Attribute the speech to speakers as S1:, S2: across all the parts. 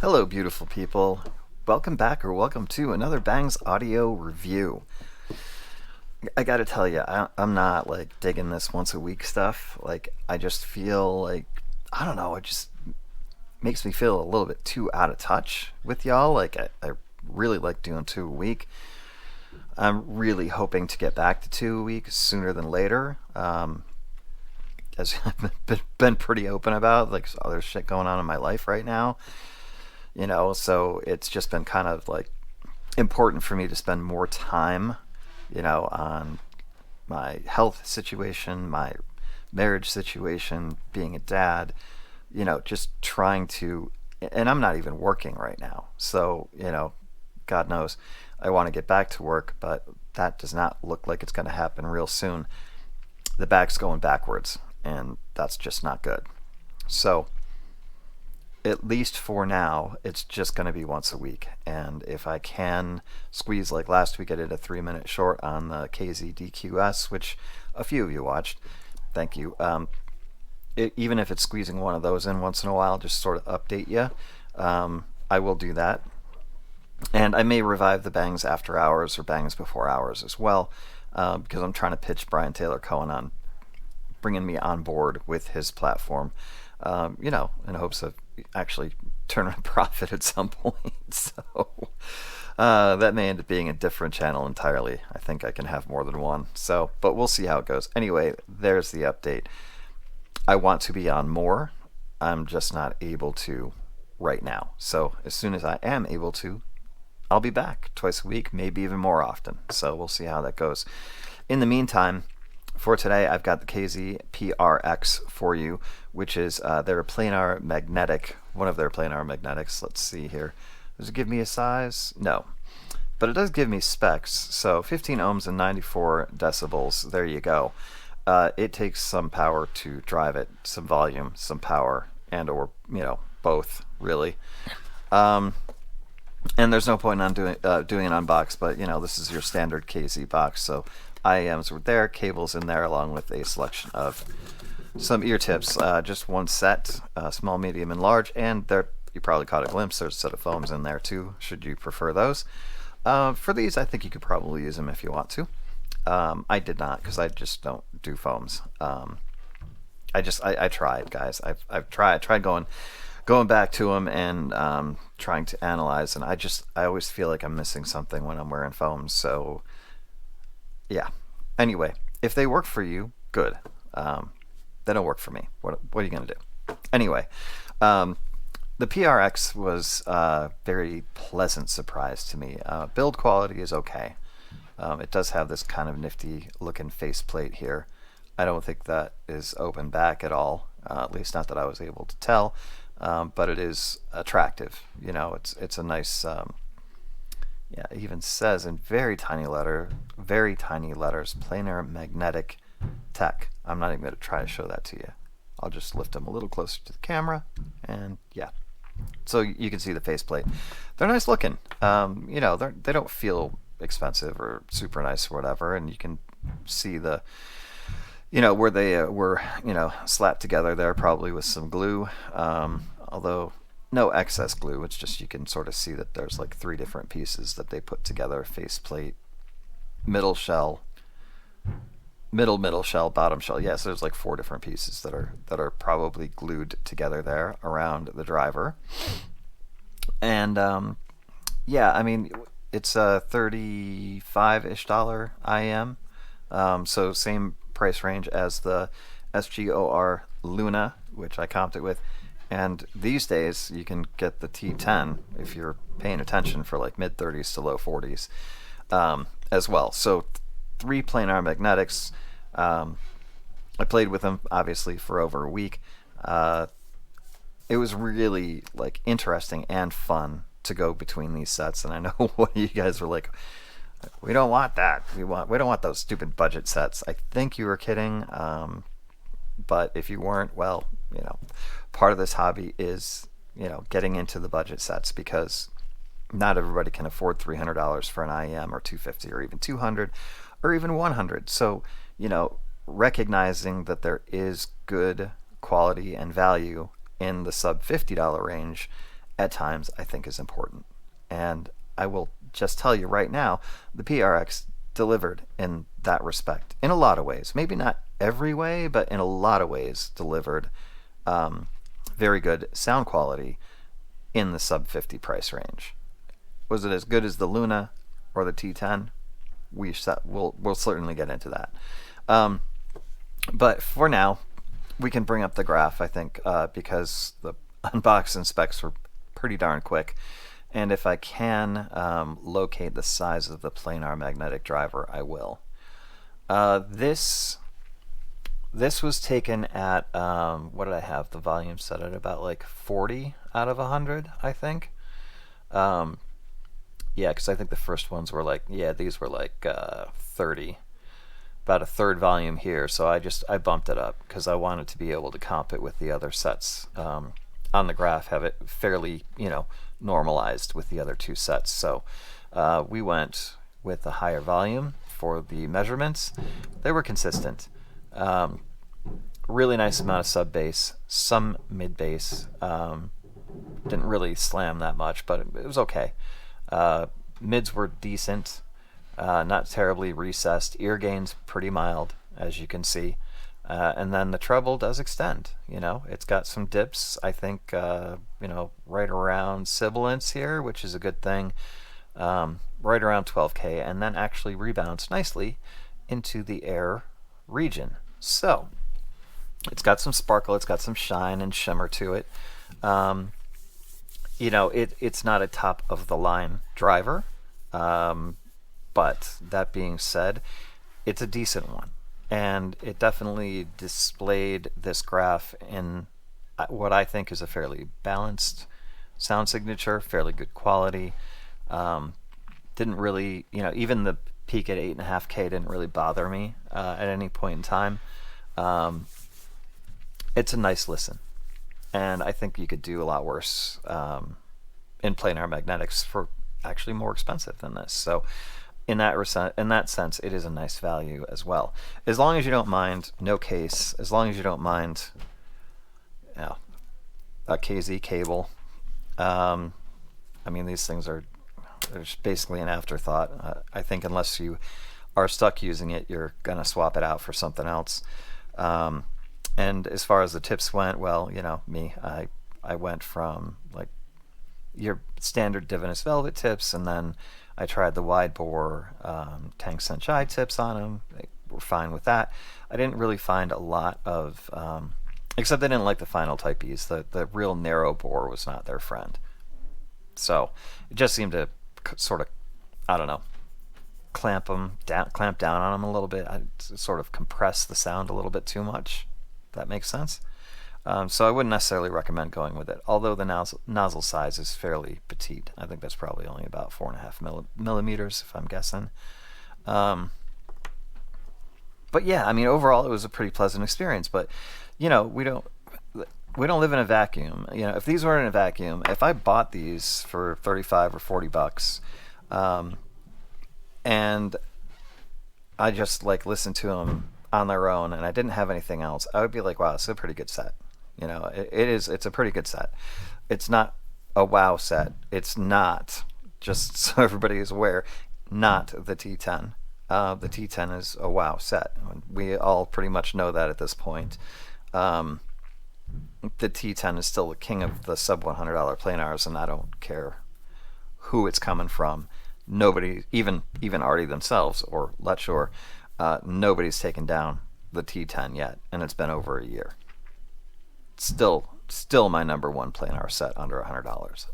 S1: Hello, beautiful people. Welcome back or welcome to another Bangs audio review. I gotta tell you, I'm not like digging this once a week stuff. Like, I just feel like, I don't know, it just makes me feel a little bit too out of touch with y'all. Like, I really like doing two a week. I'm really hoping to get back to two a week sooner than later. As I've been pretty open about, like, other shit going on in my life right now. So it's just been kind of like important for me to spend more time, on my health situation, my marriage situation, being a dad, just trying to, and I'm not even working right now. So, God knows I want to get back to work, but that does not look like it's going to happen real soon. The back's going backwards, and that's just not good. So, at least for now, it's just going to be once a week. And if I can squeeze, like last week, I did a 3 minute short on the KZDQS, which a few of you watched. Thank you. Even if it's squeezing one of those in once in a while, just sort of update you, I will do that. And I may revive the Bangs After Hours or Bangs Before Hours as well, because I'm trying to pitch Brian Taylor Cohen on bringing me on board with his platform, in hopes of actually turning a profit at some point. So that may end up being a different channel entirely. I think I can have more than one. So, but we'll see how it goes. Anyway, there's the update. I want to be on more. I'm just not able to right now. So as soon as I am able to, I'll be back twice a week, maybe even more often. So we'll see how that goes. In the meantime, for today, I've got the KZ PRX for you, which is their planar magnetic, one of their planar magnetics. Let's see here. Does it give me a size? No. But it does give me specs. So 15 ohms and 94 decibels. There you go. It takes some power to drive it, some volume, some power, and or, both, really. And there's no point on doing an unbox, but this is your standard KZ box, so IEMs were there, cables in there, along with a selection of some ear tips. Just one set, small, medium, and large, and there you probably caught a glimpse. There's a set of foams in there too, should you prefer those. For these, I think you could probably use them if you want to. I did not, because I just don't do foams. I tried, guys. I've tried going back to them and trying to analyze, and I always feel like I'm missing something when I'm wearing foams. So yeah. Anyway, if they work for you, good. They don't work for me. What are you gonna do? Anyway, the PRX was a very pleasant surprise to me. Build quality is okay. It does have this kind of nifty looking faceplate here. I don't think that is open back at all, at least not that I was able to tell. But it is attractive. It's a nice. Yeah, it even says in very tiny letters, planar magnetic tech. I'm not even going to try to show that to you. I'll just lift them a little closer to the camera, and yeah. So you can see the faceplate. They're nice looking. They don't feel expensive or super nice or whatever, and you can see the, where they were, slapped together there, probably with some glue. Although no excess glue. It's just you can sort of see that there's like three different pieces that they put together: faceplate, middle shell, middle shell, bottom shell. Yes, there's like four different pieces that are probably glued together there around the driver. And yeah, I mean, it's a $35-ish IM. So same price range as the SGOR Luna, which I comped it with. And these days, you can get the T10 if you're paying attention for like mid 30s to low 40s as well. So three planar magnetics. I played with them obviously for over a week. It was really like interesting and fun to go between these sets. And I know what you guys were like, we don't want that. We don't want those stupid budget sets. I think you were kidding. But if you weren't, well, part of this hobby is, getting into the budget sets, because not everybody can afford $300 for an IEM, or $250, or even $200, or even $100. So, recognizing that there is good quality and value in the sub $50 range, at times I think is important. And I will just tell you right now, the PRX delivered in that respect in a lot of ways. Maybe not every way, but in a lot of ways delivered very good sound quality in the sub 50 price range. Was it as good as the Luna or the T10? We'll certainly get into that. But for now, we can bring up the graph, I think, because the unboxing specs were pretty darn quick. And if I can locate the size of the planar magnetic driver, I will. This was taken at, what did I have the volume set at? About like 40 out of 100, I think. Yeah, because I think the first ones were like, yeah, these were like 30. About a third volume here, so I bumped it up because I wanted to be able to comp it with the other sets on the graph, have it fairly, normalized with the other two sets. So we went with a higher volume for the measurements. They were consistent. Really nice amount of sub bass, some mid bass. Didn't really slam that much, but it was okay. Mids were decent. Not terribly recessed. Ear gain's pretty mild, as you can see. And then the treble does extend. It's got some dips, I think, right around sibilance here, which is a good thing. Right around 12K, and then actually rebounds nicely into the air region. So, it's got some sparkle, it's got some shine and shimmer to it. It's not a top of the line driver. But that being said, it's a decent one. And it definitely displayed this graph in what I think is a fairly balanced sound signature, fairly good quality. Didn't really, even the peak at 8.5K didn't really bother me at any point in time. It's a nice listen. And I think you could do a lot worse in planar magnetics for actually more expensive than this. So in that sense, it is a nice value as well. As long as you don't mind no case, as long as you don't mind a KZ cable. These things are basically an afterthought. I think unless you are stuck using it, you're gonna swap it out for something else. And as far as the tips went, well, I went from like your standard Divinus Velvet tips, and then I tried the wide bore Tang Sen Chai tips on them. They were fine with that. I didn't really find a lot of, except I didn't like the final Type E's. The real narrow bore was not their friend. So it just seemed to sort of, I don't know, clamp down on them a little bit. I sort of compress the sound a little bit too much. If that makes sense. So I wouldn't necessarily recommend going with it, although the nozzle size is fairly petite. I think that's probably only about 4.5 millimeters, if I'm guessing. But yeah, overall it was a pretty pleasant experience. But we don't live in a vacuum. If these weren't in a vacuum, if I bought these for 35 or 40 bucks, and I just listened to them on their own, and I didn't have anything else, I would be like, wow, this is a pretty good set. It's a pretty good set. It's not a wow set. It's not, just so everybody is aware, not the T10. The T10 is a wow set. We all pretty much know that at this point. The T10 is still the king of the sub $100 planars, and I don't care who it's coming from. Nobody, even Artie themselves or Letshore, nobody's taken down the T10 yet, and it's been over a year. Still my number one planar set under $100.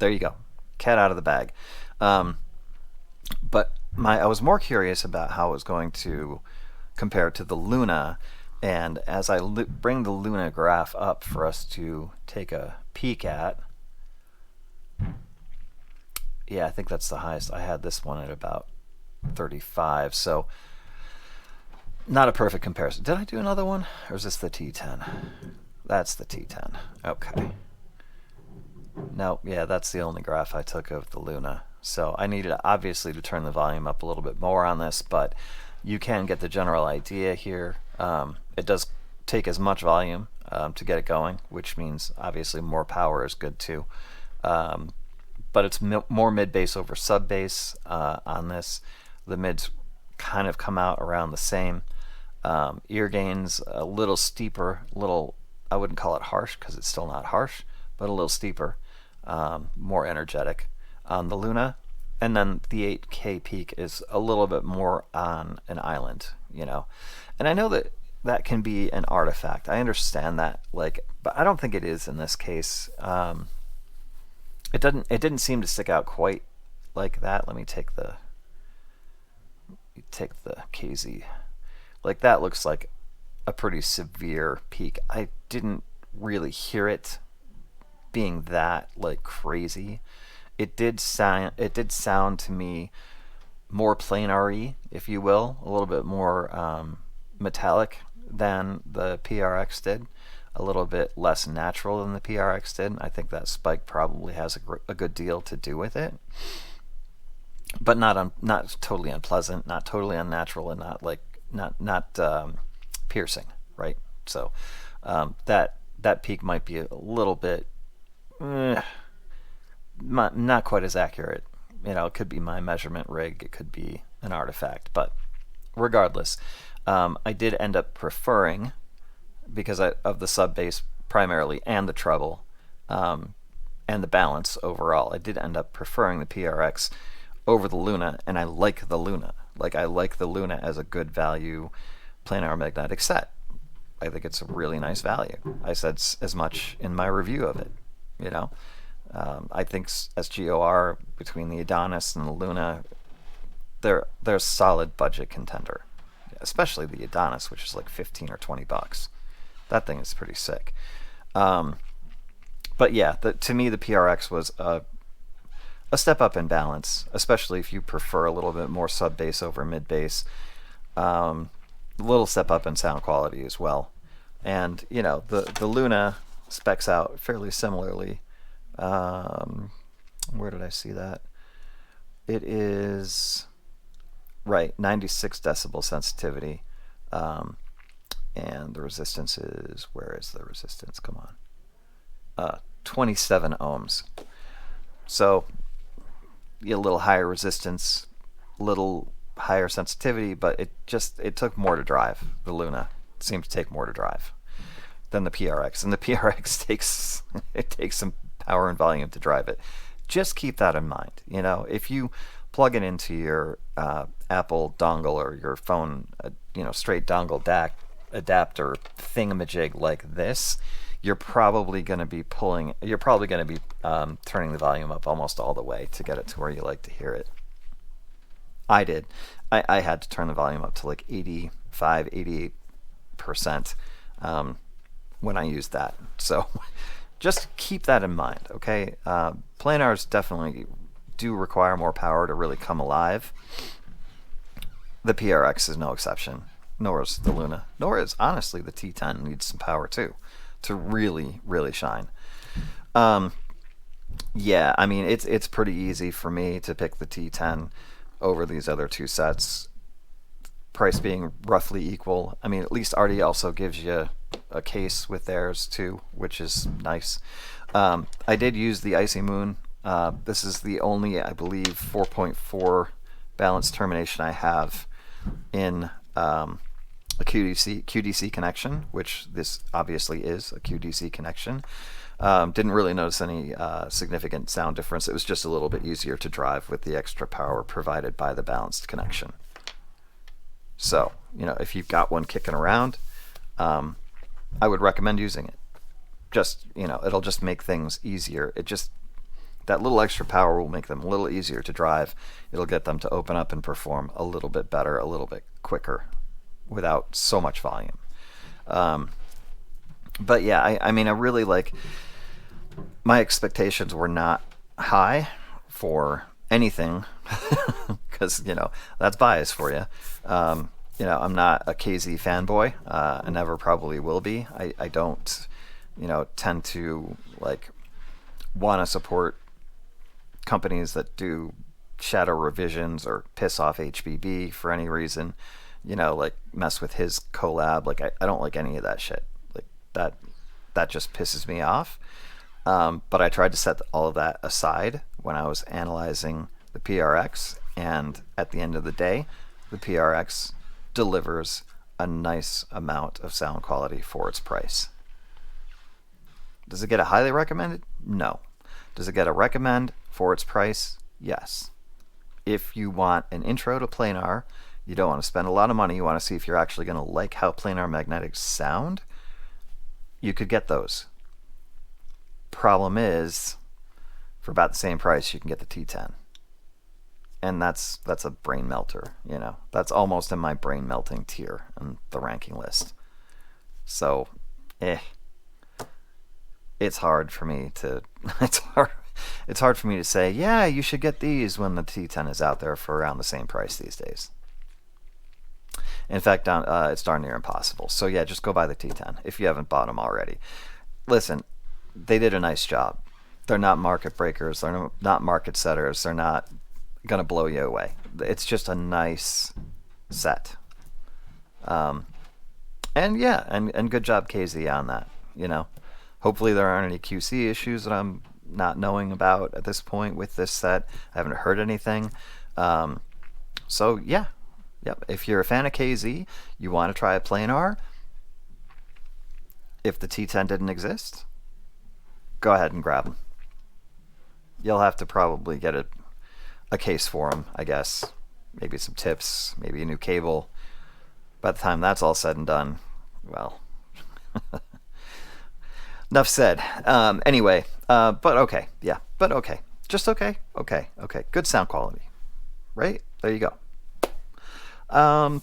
S1: There you go, cat out of the bag. But I was more curious about how it was going to compare to the Luna, and as I bring the Luna graph up for us to take a peek at, yeah, I think that's the highest. I had this one at about 35, so not a perfect comparison. Did I do another one, or is this the T10? That's the T10. Okay. No, yeah, that's the only graph I took of the Luna. So I needed, obviously, to turn the volume up a little bit more on this, but you can get the general idea here. It does take as much volume to get it going, which means obviously more power is good too. Um, but it's more mid bass over sub bass on this. The mids kind of come out around the same. Ear gains a little steeper, I wouldn't call it harsh because it's still not harsh, but a little steeper, more energetic on the Luna. And then the 8K peak is a little bit more on an island, And I know that that can be an artifact. I understand that, but I don't think it is in this case. It didn't seem to stick out quite like that. Let me take the KZ. Like that looks like a pretty severe peak. I didn't really hear it being that crazy. It did sound to me more planar-y, if you will, a little bit more metallic than the PRX did, a little bit less natural than the PRX did. I think that spike probably has a good deal to do with it, but not totally unpleasant, not totally unnatural, and not piercing, right? So that peak might be a little bit not quite as accurate. It could be my measurement rig, it could be an artifact, but regardless, I did end up preferring, because of the sub bass primarily and the treble and the balance overall, I did end up preferring the PRX over the Luna, and I like the Luna. I like the Luna as a good value planar magnetic set. I think it's a really nice value. I said as much in my review of it. I think SGOR, between the Adonis and the Luna, they're a solid budget contender, especially the Adonis, which is like 15 or 20 bucks. That thing is pretty sick. But yeah, to me the PRX was a step up in balance, especially if you prefer a little bit more sub bass over mid bass. A little step up in sound quality as well. And the Luna specs out fairly similarly. Where did I see that? It is right, 96 decibel sensitivity, and the resistance is, where is the resistance? Come on, 27 ohms. So a little higher resistance, little higher sensitivity, but it took more to drive. The Luna seemed to take more to drive than the PRX, and the PRX takes some power and volume to drive it. Just keep that in mind. If you plug it into your Apple dongle or your phone, straight dongle DAC adapter thingamajig like this, you're probably going to be turning the volume up almost all the way to get it to where you like to hear it. I did. I had to turn the volume up to 85, 88% when I used that. So just keep that in mind, okay? Planars definitely do require more power to really come alive. The PRX is no exception, nor is the Luna, nor is, honestly, the T10 needs some power too to really, really shine. Yeah, I mean, it's pretty easy for me to pick the T10 over these other two sets, price being roughly equal. I mean, at least Artti also gives you a case with theirs too, which is nice. I did use the Icy Moon. This is the only, I believe, 4.4 balance termination I have in a QDC connection, which this obviously is a QDC connection. Didn't really notice any significant sound difference. It was just a little bit easier to drive with the extra power provided by the balanced connection. So, if you've got one kicking around, I would recommend using it. Just, it'll just make things easier. That little extra power will make them a little easier to drive. It'll get them to open up and perform a little bit better, a little bit quicker, without so much volume. But yeah, I mean, I really my expectations were not high for anything, because that's bias for you. I'm not a KZ fanboy. I never probably will be. I don't tend to want to support companies that do shadow revisions or piss off HBB for any reason. like mess with his collab. Like I don't like any of that shit. Like that just pisses me off. But I tried to set all of that aside when I was analyzing the PRX, and at the end of the day, the PRX delivers a nice amount of sound quality for its price. Does it get a highly recommended? No. Does it get a recommend for its price? Yes. If you want an intro to planar, you don't want to spend a lot of money, you want to see if you're actually going to like how planar magnetics sound, you could get those. Problem is, for about the same price, you can get the T10. And that's a brain melter, That's almost in my brain melting tier on the ranking list. So, it's hard for me to it's hard for me to say, yeah, you should get these when the T10 is out there for around the same price these days. In fact, it's darn near impossible. So yeah, just go buy the T10 if you haven't bought them already. Listen, they did a nice job. They're not market breakers. They're not market setters. They're not going to blow you away. It's just a nice set. And yeah, and good job KZ on that, Hopefully there aren't any QC issues that I'm not knowing about at this point with this set. I haven't heard anything. So yeah. Yep. If you're a fan of KZ, you want to try a planar, if the T10 didn't exist, go ahead and grab them. You'll have to probably get a case for them, I guess. Maybe some tips, maybe a new cable. By the time that's all said and done, well, enough said. Anyway, but okay. Yeah, but okay. Just okay. Okay. Good sound quality. Right? There you go. We'll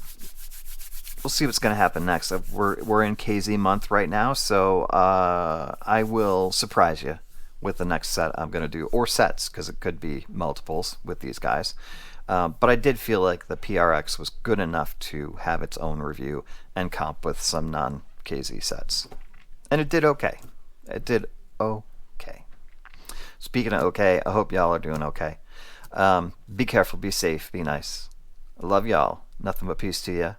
S1: see what's going to happen next. We're in KZ month right now, so I will surprise you with the next set I'm going to do, or sets, because it could be multiples with these guys. But I did feel like the PRX was good enough to have its own review and comp with some non-KZ sets. And it did okay. It did okay. Speaking of okay, I hope y'all are doing okay. Be careful, be safe, be nice. I love y'all. Nothing but peace to you.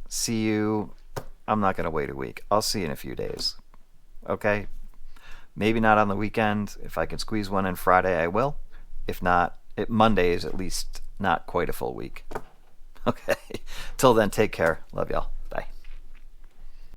S1: See you. I'm not going to wait a week. I'll see you in a few days. Okay? Maybe not on the weekend. If I can squeeze one in Friday, I will. If not, Monday is at least not quite a full week. Okay. Till then, take care. Love y'all.